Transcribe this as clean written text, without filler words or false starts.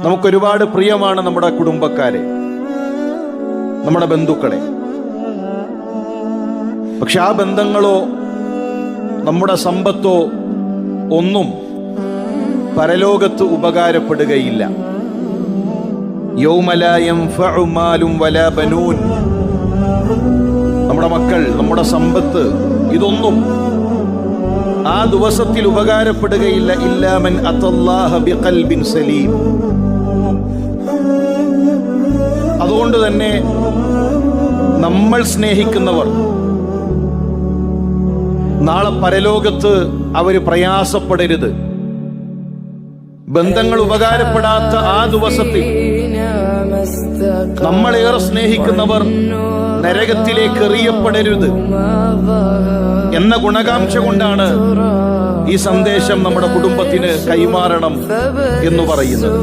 നമുക്കൊരുപാട് പ്രിയമാണ് നമ്മുടെ കുടുംബക്കാരെ, നമ്മുടെ ബന്ധുക്കളെ. പക്ഷെ ആ ബന്ധങ്ങളോ നമ്മുടെ സമ്പത്തോ ഒന്നും പരലോകത്ത് ഉപകാരപ്പെടുകയില്ല. യൗമ ലാ യൻഫഉ മാലും വലാ ബനൂൻ. നമ്മുടെ മക്കൾ, നമ്മുടെ സമ്പത്ത്, ഇതൊന്നും ആ ദിവസത്തിൽ ഉപകാരപ്പെടുകയില്ല. ഇല്ലാ മൻ അത്തല്ലാഹ ബിഖൽബിൻ സലീം. അതുകൊണ്ട് തന്നെ നമ്മൾ സ്നേഹിക്കുന്നവർ നാളെ പരലോകത്ത് അവര് പ്രയാസപ്പെടരുത്. ബന്ധങ്ങൾ ഉപകാരപ്പെടാത്ത ആ ദിവസത്തിൽ നമ്മളേറെ സ്നേഹിക്കുന്നവർ നരകത്തിലേക്ക് എറിയപ്പെടരുത് എന്ന ഗുണകാംക്ഷ കൊണ്ടാണ് ഈ സന്ദേശം നമ്മുടെ കുടുംബത്തിന് കൈമാറണം എന്ന് പറയുന്നത്.